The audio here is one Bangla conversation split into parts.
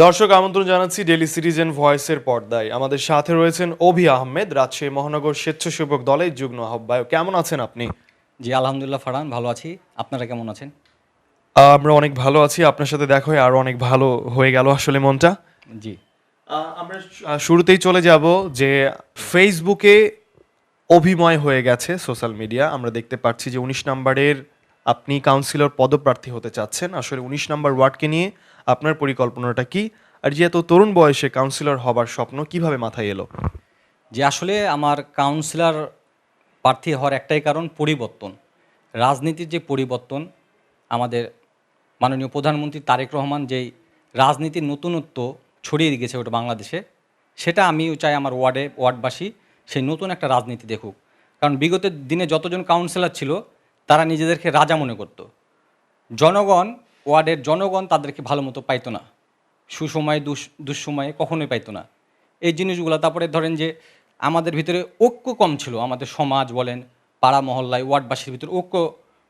দর্শক আমন্ত্রণ জানাচ্ছি ডেইলি সিটিজেন ভয়েসের পর্দায়। আমাদের সাথে রয়েছেন অভি আহমেদ, রাজশাহী মহানগর স্বেচ্ছাসেবক দলের যুগ্ম আহ্বায়ক। কেমন আছেন আপনি? জি, আলহামদুলিল্লাহ ফারহান ভালো আছি। আপনারা কেমন আছেন? আমরা অনেক ভালো আছি। আপনার সাথে দেখা হয়ে আরো অনেক ভালো হয়ে গেল আসলে মনটা। জি, আমরা শুরুতেই চলে যাব যে ফেসবুকে অভিময় হয়ে গেছে সোশ্যাল মিডিয়া। আমরা দেখতে পাচ্ছি যে ১৯ নম্বরের আপনি কাউন্সিলর পদপ্রার্থী হতে চাচ্ছেন। আসলে ১৯ নম্বর ওয়ার্ডকে নিয়ে আপনার পরিকল্পনাটা কি? আর যে এত তরুণ বয়সে কাউন্সিলর হবার স্বপ্ন কিভাবে মাথায় এলো? যে আসলে আমার কাউন্সিলর প্রার্থী হওয়ার একটাই কারণ পরিবর্তন। রাজনীতির যে পরিবর্তন, আমাদের মাননীয় প্রধানমন্ত্রী তারেক রহমান যেই রাজনীতির নতুনত্ব ছড়িয়ে গেছে ওটা বাংলাদেশে, সেটা আমিও চাই আমার ওয়ার্ডবাসী সেই নতুন একটা রাজনীতি দেখুক। কারণ বিগত দিনে যতজন কাউন্সিলর ছিল তারা নিজেদেরকে রাজা মনে করত। জনগণ, ওয়ার্ডের জনগণ তাদেরকে ভালো মতো পাইতো না। সুসময়ে দুঃসময়ে কখনোই পাইতো না। এই জিনিসগুলো তারপরে ধরেন যে আমাদের ভিতরে ঐক্য কম ছিল। আমাদের সমাজ বলেন, পাড়া মহল্লায় ওয়ার্ডবাসীর ভিতরে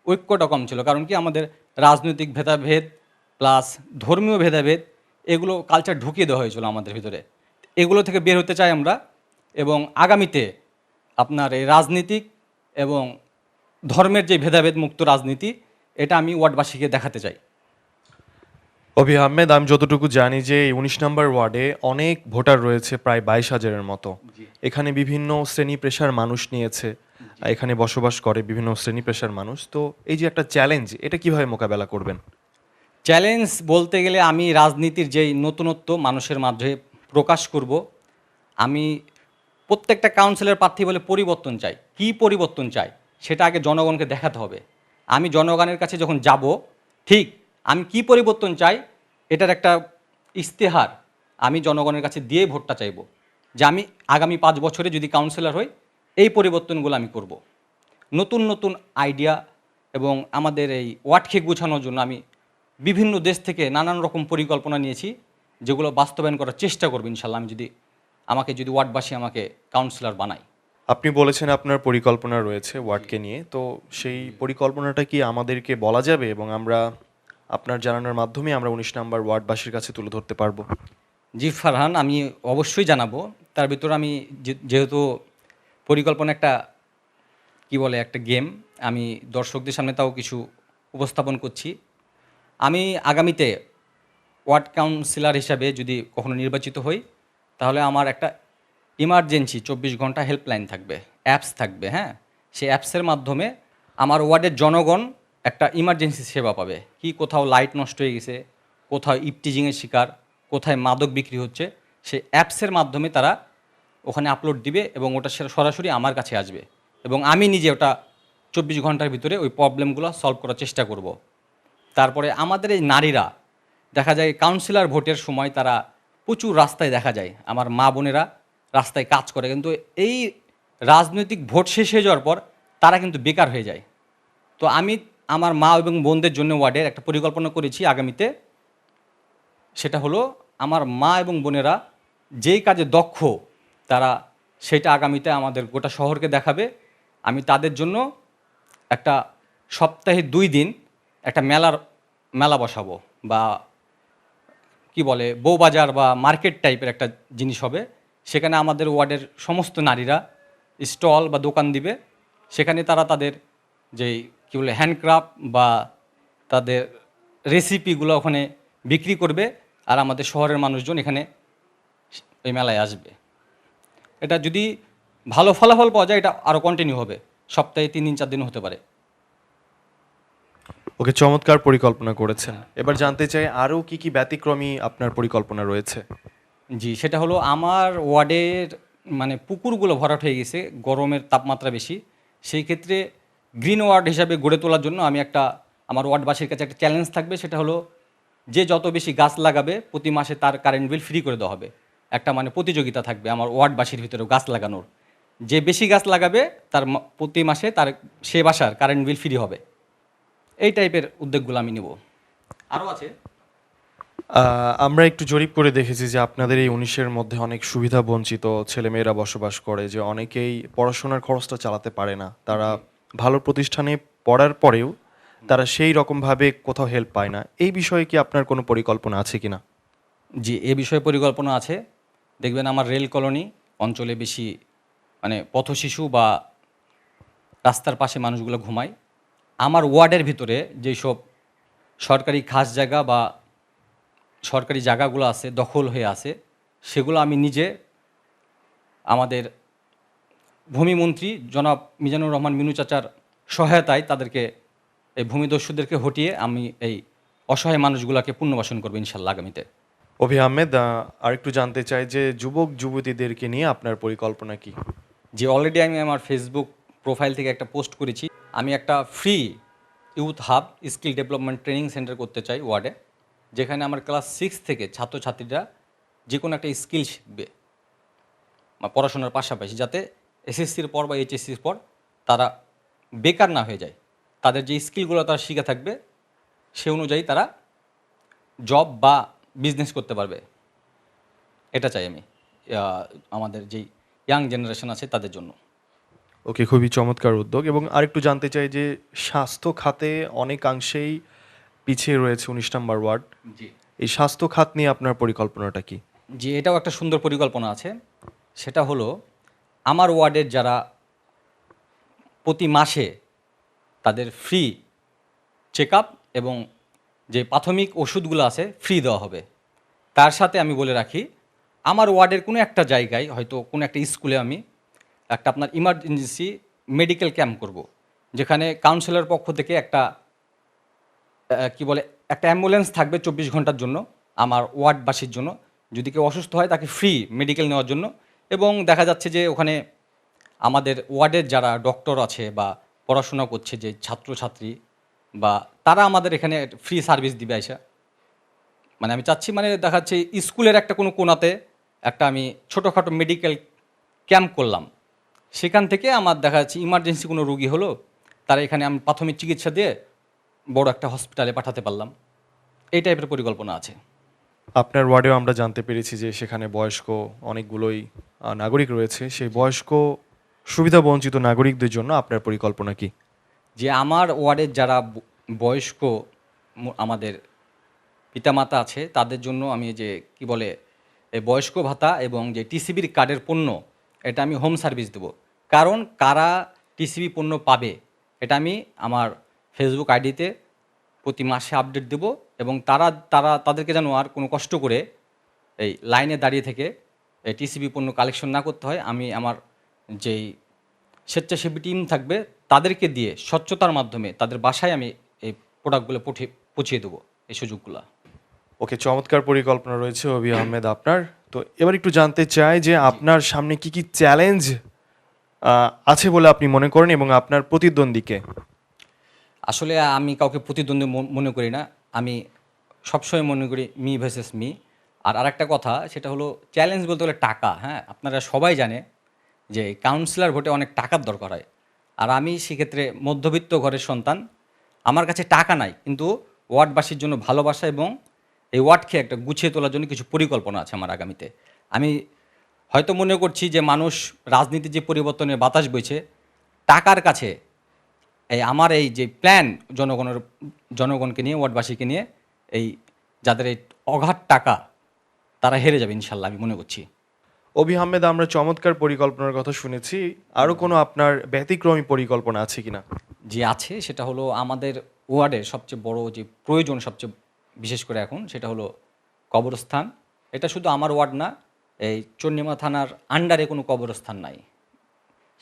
ঐক্যটা কম ছিল। কারণ কি আমাদের রাজনৈতিক ভেদাভেদ প্লাস ধর্মীয় ভেদাভেদ এগুলো কালচার ঢুকিয়ে দেওয়া হয়েছিল আমাদের ভিতরে। এগুলো থেকে বের হতে চাই আমরা এবং আগামীতে আপনার এই রাজনীতিক এবং ধর্মের যে ভেদাভেদ মুক্ত রাজনীতি এটা আমি ওয়ার্ডবাসীকে দেখাতে চাই। অভি আহমেদ, আমি যতটুকু জানি যে এই ১৯ নম্বর ওয়ার্ডে অনেক ভোটার রয়েছে, প্রায় ২২,০০০-এর মতো। জি, এখানে বিভিন্ন শ্রেণী পেশার মানুষ নিয়েছে, এখানে বসবাস করে বিভিন্ন শ্রেণী পেশার মানুষ। তো এই যে একটা চ্যালেঞ্জ, এটা কিভাবে মোকাবেলা করবেন? চ্যালেঞ্জ বলতে গেলে আমি রাজনীতির যেই নতুনত্ব মানুষের মাঝে প্রকাশ করব। আমি প্রত্যেকটা কাউন্সিলর প্রার্থী বলে পরিবর্তন চাই। কি পরিবর্তন চাই সেটা আগে জনগণকে দেখাতে হবে। আমি জনগণের কাছে যখন যাব, ঠিক আমি কি পরিবর্তন চাই এটার একটা ইশতেহার আমি জনগণের কাছে দিয়ে ভোটটা চাইব, যে আমি আগামী 5 বছরে যদি কাউন্সিলর হই এই পরিবর্তনগুলো আমি করব। নতুন নতুন আইডিয়া এবং আমাদের এই ওয়ার্ডকে গুছানোর জন্য আমি বিভিন্ন দেশ থেকে নানান রকম পরিকল্পনা নিয়েছি, যেগুলো বাস্তবায়ন করার চেষ্টা করব ইনশাল্লাহ, আমি যদি ওয়ার্ডবাসী আমাকে কাউন্সিলর বানায়। আপনি বলেছেন আপনার পরিকল্পনা রয়েছে ওয়ার্ডকে নিয়ে, তো সেই পরিকল্পনাটা কি আমাদেরকে বলা যাবে এবং আমরা আপনার জানানোর মাধ্যমে আমরা ১৯ নম্বর ওয়ার্ডবাসীর কাছে তুলে ধরতে পারবো? জি ফারহান, আমি অবশ্যই জানাবো। তার ভিতর আমি যেহেতু পরিকল্পনা একটা একটা গেম, আমি দর্শকদের সামনে তাও কিছু উপস্থাপন করছি। আমি আগামীতে ওয়ার্ড কাউন্সিলর হিসাবে যদি কখনো নির্বাচিত হই, তাহলে আমার একটা ইমার্জেন্সি 24 ঘন্টা হেল্পলাইন থাকবে, অ্যাপস থাকবে। হ্যাঁ, সেই অ্যাপসের মাধ্যমে আমার ওয়ার্ডের জনগণ একটা ইমার্জেন্সি সেবা পাবে। কি কোথাও লাইট নষ্ট হয়ে গেছে, কোথাও ইপটিজিংয়ের শিকার, কোথায় মাদক বিক্রি হচ্ছে, সেই অ্যাপসের মাধ্যমে তারা ওখানে আপলোড দিবে এবং ওটা সরাসরি আমার কাছে আসবে এবং আমি নিজে ওটা 24 ঘন্টার ভিতরে ওই প্রবলেমগুলো সলভ করার চেষ্টা করব। তারপরে আমাদের এই নারীরা দেখা যায় কাউন্সিলর ভোটের সময় তারা প্রচুর রাস্তায় দেখা যায়, আমার মা বোনেরা রাস্তায় কাজ করে, কিন্তু এই রাজনৈতিক ভোট শেষ হয়ে যাওয়ার পর তারা কিন্তু বেকার হয়ে যায়। তো আমি আমার মা এবং বোনদের জন্য ওয়ার্ডের একটা পরিকল্পনা করেছি আগামীতে। সেটা হলো আমার মা এবং বোনেরা যেই কাজে দক্ষ তারা সেটা আগামীতে আমাদের গোটা শহরকে দেখাবে। আমি তাদের জন্য একটা সপ্তাহে 2 দিন একটা মেলা বসাবো, বা বউবাজার বা মার্কেট টাইপের একটা জিনিস হবে। সেখানে আমাদের ওয়ার্ডের সমস্ত নারীরা স্টল বা দোকান দিবে। সেখানে তারা তাদের যেই হ্যান্ডক্রাফট বা তাদের রেসিপিগুলো ওখানে বিক্রি করবে, আর আমাদের শহরের মানুষজন এখানে এই মেলায় আসবে। এটা যদি ভালো ফলাফল পাওয়া যায় এটা আরও কন্টিনিউ হবে, সপ্তাহে 3 দিন 4 দিন হতে পারে। ওকে, চমৎকার পরিকল্পনা করেছেন। এবার জানতে চাই আরও কি কি ব্যতিক্রমী আপনার পরিকল্পনা রয়েছে? জি, সেটা হলো আমার ওয়ার্ডের পুকুরগুলো ভরাট হয়ে গেছে, গরমের তাপমাত্রা বেশি। সেই ক্ষেত্রে গ্রিন ওয়ার্ড হিসাবে গড়ে তোলার জন্য আমি আমার ওয়ার্ডবাসীর কাছে একটা চ্যালেঞ্জ থাকবে। সেটা হলো যে যত বেশি গাছ লাগাবে প্রতি মাসে তার কারেন্ট বিল ফ্রি করে দেওয়া হবে। একটা প্রতিযোগিতা থাকবে আমার ওয়ার্ডবাসীর ভিতরেও গাছ লাগানোর। যে বেশি গাছ লাগাবে তার প্রতি মাসে তার সে বাসার কারেন্ট বিল ফ্রি হবে। এই টাইপের উদ্যোগগুলো আমি নেব। আরও আছে। আমরা একটু জরিপ করে দেখেছি যে আপনাদের এই ১৯-এর মধ্যে অনেক সুবিধা বঞ্চিত ছেলেমেয়েরা বসবাস করে, যে অনেকেই পড়াশোনার খরচটা চালাতে পারে না। তারা ভালো প্রতিষ্ঠানে পড়ার পরেও তারা সেই রকমভাবে কোথাও হেল্প পায় না। এই বিষয়ে কি আপনার কোনো পরিকল্পনা আছে কিনা? জি, এ বিষয়ে পরিকল্পনা আছে। দেখবেন আমার রেল কলোনি অঞ্চলে বেশি মানে পথশিশু বা রাস্তার পাশে মানুষগুলো ঘুমায়। আমার ওয়ার্ডের ভিতরে যেসব সরকারি খাস জায়গা বা সরকারি জায়গাগুলো আছে, দখল হয়ে আছে, সেগুলো আমি নিজে আমাদের ভূমিমন্ত্রী জনাব মিজানুর রহমান মিনু চাচার সহায়তায় তাদেরকে এই ভূমিদস্যুদেরকে হটিয়ে আমি এই অসহায় মানুষগুলোকে পুনর্বাসন করবো ইনশাল্লাহ আগামীতে। অভি আহমেদ, আরেকটু জানতে চাই যে যুবক যুবতীদেরকে নিয়ে আপনার পরিকল্পনা কি? যে অলরেডি আমি আমার ফেসবুক প্রোফাইল থেকে একটা পোস্ট করেছি, আমি একটা free youth hub skill development training centre করতে চাই ওয়ার্ডে, যেখানে আমার ক্লাস 6 থেকে ছাত্রছাত্রীরা যে কোনো একটা স্কিল শিখবে বা পড়াশোনার পাশাপাশি, যাতে এসএসসির পর বা এইচএসসির পর তারা বেকার না হয়ে যায়। তাদের যে স্কিলগুলো তারা শিখে থাকবে সে অনুযায়ী তারা জব বা বিজনেস করতে পারবে। এটা চাই আমি আমাদের যেই ইয়াং জেনারেশন আছে তাদের জন্য। ওকে, খুবই চমৎকার উদ্যোগ। এবং আরেকটু জানতে চাই যে স্বাস্থ্য খাতে অনেকাংশেই পিছিয়ে রয়েছে 19 নম্বর ওয়ার্ড। জি এই স্বাস্থ্য খাত নিয়ে আপনার পরিকল্পনাটা কি? জি, এটাও একটা সুন্দর পরিকল্পনা আছে। সেটা হলো আমার ওয়ার্ডের যারা প্রতি মাসে তাদের ফ্রি চেক আপ এবং যে প্রাথমিক ওষুধগুলো আছে ফ্রি দেওয়া হবে। তার সাথে আমি বলে রাখি, আমার ওয়ার্ডের কোনো একটা জায়গায় হয়তো কোনো একটা স্কুলে আমি একটা আপনার ইমার্জেন্সি মেডিকেল ক্যাম্প করব, যেখানে কাউন্সিলর পক্ষ থেকে একটা কি বলে একটা অ্যাম্বুলেন্স থাকবে 24 ঘন্টার জন্য আমার ওয়ার্ডবাসীর জন্য। যদি কেউ অসুস্থ হয় তাকে ফ্রি মেডিকেল নেওয়ার জন্য। এবং দেখা যাচ্ছে যে ওখানে আমাদের ওয়ার্ডের যারা ডক্টর আছে বা পড়াশোনা করছে যে ছাত্রছাত্রী বা তারা আমাদের এখানে ফ্রি সার্ভিস দিবে আইসা। মানে আমি চাচ্ছি মানে দেখা যাচ্ছে স্কুলের একটা কোনো কোণাতে একটা আমি ছোটোখাটো মেডিকেল ক্যাম্প করলাম, সেখান থেকে আমার দেখা যাচ্ছে ইমার্জেন্সি কোনো রুগী হলো তারা এখানে আমি প্রাথমিক চিকিৎসা দিয়ে বড় একটা হসপিটালে পাঠাতে পারলাম। এই টাইপের পরিকল্পনা আছে। আপনার ওয়ার্ডেও আমরা জানতে পেরেছি যে সেখানে বয়স্ক অনেকগুলোই নাগরিক রয়েছে। সেই বয়স্ক সুবিধাবঞ্চিত নাগরিকদের জন্য আপনার পরিকল্পনা কি? যে আমার ওয়ার্ডের যারা বয়স্ক আমাদের পিতামাতা আছে তাদের জন্য আমি যে কি বলে এই বয়স্ক ভাতা এবং যে টিসিবির কার্ডের পণ্য, এটা আমি হোম সার্ভিস দেবো। কারণ কারা টিসিবি পণ্য পাবে এটা আমি আমার ফেসবুক আইডিতে প্রতি মাসে আপডেট দেবো। এবং তাদেরকে যেন আর কোনো কষ্ট করে এই লাইনে দাঁড়িয়ে থেকে এই টিসিবি পণ্য কালেকশন না করতে হয়, আমি আমার যেই স্বেচ্ছাসেবী টিম থাকবে তাদেরকে দিয়ে স্বচ্ছতার মাধ্যমে তাদের বাসায় আমি এই প্রোডাক্টগুলো পৌঁছিয়ে দেবো, এই সুযোগগুলো। ওকে, চমৎকার পরিকল্পনা রয়েছে অভি আহমেদ আপনার। তো এবার একটু জানতে চাই যে আপনার সামনে কি কি চ্যালেঞ্জ আছে বলে আপনি মনে করেন এবং আপনার প্রতিদ্বন্দ্বীকে? আসলে আমি কাউকে প্রতিদ্বন্দ্বী মনে করি না। আমি সবসময় মনে করি মি ভার্সেস মি। আর আরেকটা কথা সেটা হলো চ্যালেঞ্জ বলতে গেলে টাকা। হ্যাঁ, আপনারা সবাই জানে যে কাউন্সিলর ভোটে অনেক টাকার দরকার হয়। আর আমি সেক্ষেত্রে মধ্যবিত্ত ঘরের সন্তান। আমার কাছে টাকা নাই, কিন্তু ওয়ার্ডবাসীর জন্য ভালোবাসা এবং এই ওয়ার্ডকে একটা গুছিয়ে তোলার জন্য কিছু পরিকল্পনা আছে আমার আগামীতে। আমি হয়তো মনে করছি যে মানুষ রাজনীতির যে পরিবর্তনের বাতাস বইছে, টাকার কাছে আমার এই যে প্ল্যান জনগণকে নিয়ে ওয়ার্ডবাসীকে নিয়ে এই যাদের এই অগাধ টাকা তারা হেরে যাবে ইনশাল্লাহ আমি মনে করছি। অভি আহমেদ, আমরা চমৎকার পরিকল্পনার কথা শুনেছি। আরও কোনো আপনার ব্যতিক্রমী পরিকল্পনা আছে কিনা? যে আছে সেটা হলো আমাদের ওয়ার্ডের সবচেয়ে বড় যে প্রয়োজন সবচেয়ে বিশেষ করে এখন সেটা হলো কবরস্থান। এটা শুধু আমার ওয়ার্ড না, এই চন্ডিমা থানার আন্ডারে কোনো কবরস্থান নাই।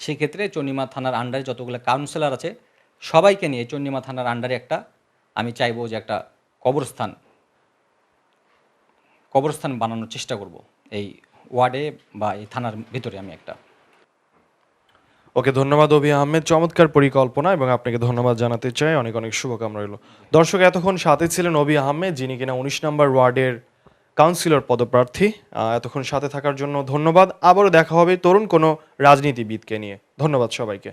সেক্ষেত্রে চন্ডিমা থানার আন্ডারে যতগুলো কাউন্সিলর আছে সবাইকে নিয়ে চন্ডিমা থানার আন্ডারে একটা আমি চাইবো যে একটা কবরস্থান বানানোর চেষ্টা করব এই ওয়ার্ডে বা এই থানার ভিতরে আমি একটা। ওকে, ধন্যবাদ অভি আহমেদ, চমৎকার পরিকল্পনা এবং আপনাকে ধন্যবাদ জানাতে চাই। অনেক অনেক শুভকামনা রইল। দর্শক, এতক্ষণ সাথে ছিলেন অভি আহমেদ, যিনি কিনা 19 নম্বর ওয়ার্ডের কাউন্সিলর পদপ্রার্থী। এতক্ষণ সাথে থাকার জন্য ধন্যবাদ। আবারও দেখা হবে তরুণ কোনো রাজনীতিবিদকে নিয়ে। ধন্যবাদ সবাইকে।